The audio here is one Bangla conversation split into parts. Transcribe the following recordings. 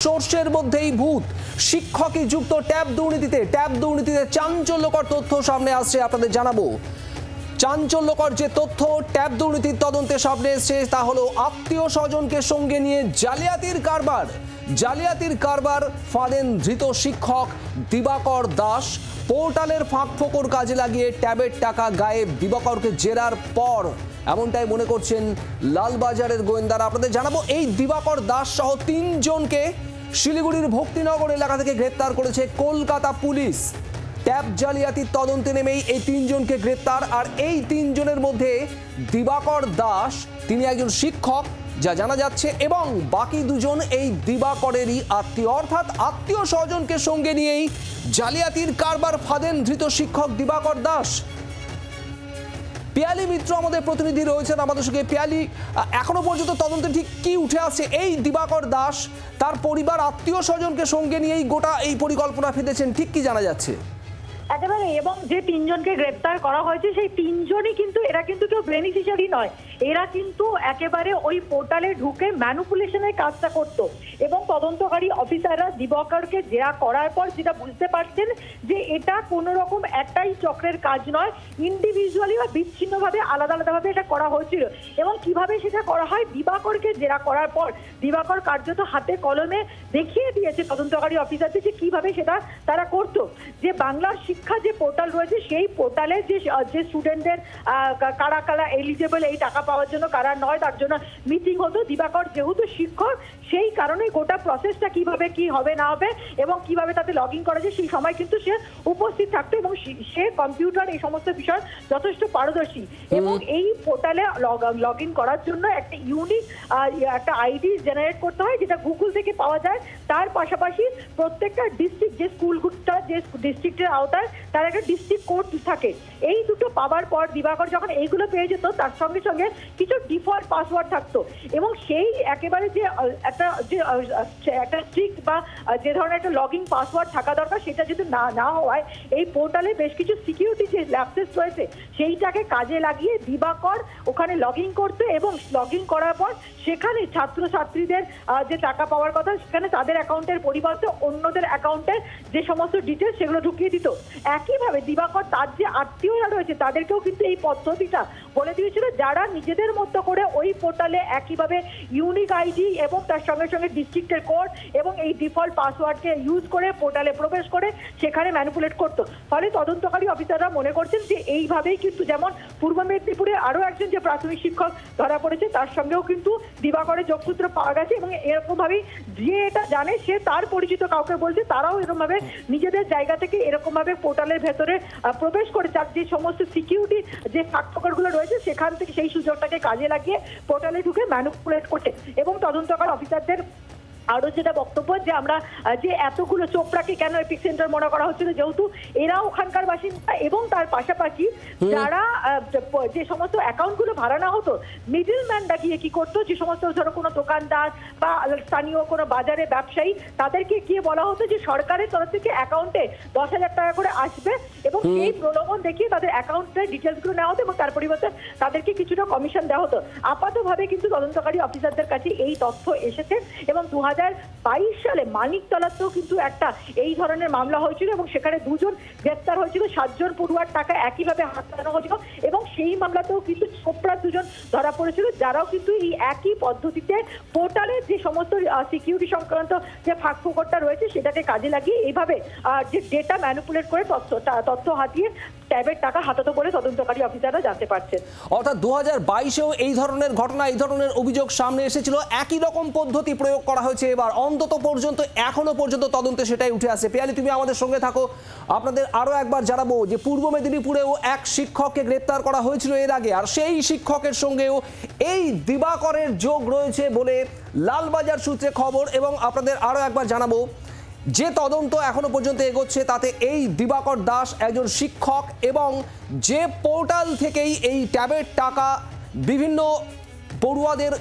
সোর্সের মধ্যেই ভূত। শিক্ষকই যুক্ত ট্যাব দুর্নীতিতে চাঞ্চল্যকর তথ্য সামনে আসছে, আপনাদের জানাবো। চাঞ্চল্যকর যে তথ্য ট্যাব দুর্নীতির তদন্তে সামনে এসেছে তা হলো আত্মীয় স্বজনকে সঙ্গে নিয়ে জালিয়াতির কারবার ফাঁদেন ধৃত শিক্ষক দিবাকর দাস। পোর্টালের ফাঁকফোকর কাজে লাগিয়ে ট্যাবের টাকা গায়েব। দিবাকরকে জেরার পর এমনটাই মনে করছেন লালবাজারের গোয়েন্দারা। আপনাদের জানাবো এই দিবাকর দাস সহ 3 জনকে শিলিগুড়ির ভক্তিনগর এলাকা থেকে গ্রেপ্তার করেছে কলকাতা পুলিশ। ট্যাব জালিয়াতির তদন্তে নেমেই এই 3 জনকে গ্রেপ্তার। আর এই 3 জনের মধ্যে দিবাকর দাস তিনি একজন শিক্ষক যা জানা যাচ্ছে, এবং বাকি 2 জন এই দিবাকরেরই আত্মীয়, অর্থাৎ আত্মীয় স্বজনকে সঙ্গে নিয়েই জালিয়াতির কারবার ফাঁদেন ধৃত শিক্ষক দিবাকর দাস। পিয়ালি মিত্র আমাদের প্রতিনিধি রয়েছেন আমাদের সঙ্গে। পিয়ালি, এখনো পর্যন্ত তদন্তে ঠিক কি উঠে আসছে? এই দিবাকর দাস তার পরিবার আত্মীয় স্বজনকে সঙ্গে নিয়েই গোটা এই পরিকল্পনা ফেঁদেছেন, ঠিক কি জানা যাচ্ছে? একেবারে, এবং যে 3 জনকে গ্রেপ্তার করা হয়েছে সেই 3 জনই কিন্তু এরা কিন্তু কেউ বেনিফিশিয়ারি নয়, এরা কিন্তু একেবারে ওই পোর্টালে ঢুকে ম্যানিপুলেশনের কাজটা করতো। এবং তদন্তকারী অফিসাররা দিবাকরকে জেরা করার পর যেটা বুঝতে পারছেন যে এটা কোনো রকম একটাই চক্রের কাজ নয়, ইন্ডিভিজুয়ালি বা বিচ্ছিন্নভাবে আলাদাভাবে এটা করা হয়েছিল। এবং কিভাবে সেটা করা হয়, দিবাকরকে জেরা করার পর দিবাকর কার্যত হাতে কলমে দেখিয়ে দিয়েছে তদন্তকারী অফিসারদের যে কিভাবে সেটা তারা করতো। যে বাংলার শিক্ষা যে পোর্টাল রয়েছে সেই পোর্টালে যে স্টুডেন্টদের কারা এলিজেবল এই টাকা পাওয়ার জন্য, কারা নয়, তার জন্য মিটিং হতো। দিবাকর যেহেতু শিক্ষক সেই কারণে গোটা প্রসেসটা কিভাবে কি হবে না হবে এবং কিভাবে তাতে লগ ইন করা যায় সেই সময় কিন্তু সে উপস্থিত থাকতো, এবং সে কম্পিউটার এই সমস্ত বিষয় যথেষ্ট পারদর্শী। এবং এই পোর্টালে লগ ইন করার জন্য একটা ইউনিক একটা আইডি জেনারেট করতে হয়, যেটা গুগল থেকে পাওয়া যায়। তার পাশাপাশি প্রত্যেকটা ডিস্ট্রিক্ট, যে স্কুলটা যে ডিস্ট্রিক্টের আওতায়, তার একটা ডিস্ট্রিক্ট কোড থাকে। এই দুটো পাওয়ার পর দিবাকর যখন এইগুলো পেয়ে যেত, তার সঙ্গে সঙ্গে কিছু ডিফল্ট পাসওয়ার্ড থাকতো। এবং সেই একেবারে যে একটা স্ট্রিক্ট বা যে ধরনের একটা লগ ইন পাসওয়ার্ড থাকা দরকার, সেটা যদি না হওয়ায় এই পোর্টালে বেশ কিছু সিকিউরিটি যে ল্যাপসেস রয়েছে সেইটাকে কাজে লাগিয়ে দিবাকর ওখানে লগ ইন করতো। এবং লগ ইন করার পর সেখানে ছাত্রছাত্রীদের যে টাকা পাওয়ার কথা, সেখানে তাদের অ্যাকাউন্টের পরিবর্তে অন্যদের অ্যাকাউন্টের যে সমস্ত ডিটেলস সেগুলো ঢুকিয়ে দিত। একইভাবে দিবাকর তার যে আত্মীয়রা রয়েছে তাদেরকেও কিন্তু এই পদ্ধতিটা বলে দিয়েছিল, যারা নিজেদের মতো করে ওই পোর্টালে একইভাবে ইউনিক আইডি এবং তার সঙ্গে সঙ্গে ডিস্ট্রিক্টের কোড এবং এই ডিফল্ট পাসওয়ার্ডকে ইউজ করে পোর্টালে প্রবেশ করে সেখানে ম্যানিপুলেট করতো। ফলে তদন্তকারী অফিসাররা মনে করছেন যে এইভাবেই কিন্তু, যেমন পূর্ব মেদিনীপুরে আরও একজন যে প্রাথমিক শিক্ষক ধরা পড়েছে তার সঙ্গেও কিন্তু দিবাকরের যোগসূত্র পাওয়া গেছে, এবং এরকমভাবেই যে এটা জানে সে তার পরিচিত কাউকে বলছে, তারাও এরকমভাবে নিজেদের জায়গা থেকে এরকমভাবে পোর্টালের ভেতরে প্রবেশ করে তার যে সমস্ত সিকিউরিটি যে ফাঁকফোকরগুলো রয়েছে সেখান থেকে সেই সুযোগটাকে কাজে লাগিয়ে পোর্টালে ঢুকে ম্যানিপুলেট করতে। এবং তদন্তকারী অফিসারদের আরো যেটা বক্তব্য, যে আমরা যে এতগুলো চোপড়াকে কেন এপিক সেন্টার মনে করা হচ্ছিল, যেহেতু এরা ওখানকার বাসিন্দা, এবং তার পাশাপাশি যারা যে সমস্ত অ্যাকাউন্টগুলো ভাড়া না হতো, মিডল ম্যানরা গিয়ে কি করতো, যে সমস্ত ধরো কোনো দোকানদার বা স্থানীয় কোনো বাজারে ব্যবসায়ী, তাদেরকে গিয়ে বলা হতো যে সরকারের তরফ থেকে অ্যাকাউন্টে 10,000 টাকা করে আসবে, এবং সেই প্রলোভন দেখিয়ে তাদের অ্যাকাউন্টের ডিটেলসগুলো নেওয়া হতো এবং তার পরিবর্তে তাদেরকে কিছুটা কমিশন দেওয়া হতো। আপাতভাবে কিন্তু তদন্তকারী অফিসারদের কাছে এই তথ্য এসেছে। এবং 2022 সালে মানিকতলাতেও কিন্তু একটা এই ধরনের মামলা হয়েছিল, এবং সেখানে 2 জন গ্রেপ্তার হয়েছিল, 7 জন পড়ুয়ার টাকা একইভাবে হাতানো হয়েছিল। এবং সেই মামলাতেও কিন্তু চোপড়ার 2 জন ধরা পড়েছিল, যারাও কিন্তু এই একই পদ্ধতিতে পোর্টালের যে সমস্ত সিকিউরিটি সংক্রান্ত যে ফাঁকফোকরটা রয়েছে সেটাকে কাজে লাগিয়ে এইভাবে যে ডেটা ম্যানিপুলেট করে তথ্য হাতিয়ে ট্যাবের টাকা হাতাতো বলে তদন্তকারী অফিসাররা জানতে পারছেন। অর্থাৎ 2022-এও এই ধরনের ঘটনা, এই ধরনের অভিযোগ সামনে এসেছিল, একই রকম পদ্ধতি প্রয়োগ করা হয়েছে এবার। অন্তত পর্যন্ত এখনো পর্যন্ত তদন্তে সেটাই উঠে আসে। পিয়ালি, তুমি আমাদের সঙ্গে থাকো। আপনাদের আরো একবার জানাবো যে পূর্ব মেদিনীপুরেও এক শিক্ষককে গ্রেপ্তার করা হয়েছিল এর আগে, আর সেই শিক্ষকের সঙ্গেও এই দিবাকরের যোগ রয়েছে বলে লালবাজার সূত্রে খবর। এবং আপনাদের আরো একবার জানাবো যে তদন্ত এখনো পর্যন্ত এগোচ্ছে তাতে এই দিবাকর দাস একজন শিক্ষক, এবং যে পোর্টাল থেকেই এই ট্যাবের টাকা বিভিন্ন পড়ুয়াদের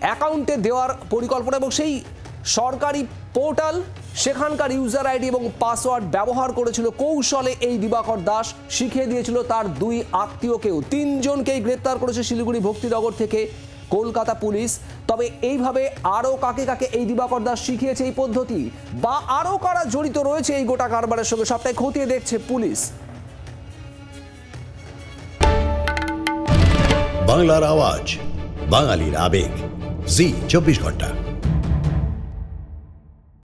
অ্যাকাউন্টে দেওয়ার পরিকল্পনা, এবং সেই সরকারি পোর্টাল সেখানকার ইউজার আইডি এবং পাসওয়ার্ড ব্যবহার করেছিল কৌশলে এই দিবাকর দাস, শিখিয়ে দিয়েছিল তার 2 আত্মীয়কেও। 3 জনকেই গ্রেপ্তার করেছে শিলিগুড়ি ভক্তিনগর থেকে কলকাতা পুলিশ। তবে এইভাবে আরও কাকে কাকে এই দিবাকর দাস শিখিয়েছে এই পদ্ধতি, বা আরও কারা জড়িত রয়েছে এই গোটা কারবারের সঙ্গে, সবটাই খতিয়ে দেখছে পুলিশ। বাংলার আওয়াজ, বাঙালির আবেগ, জি 24 ঘন্টা।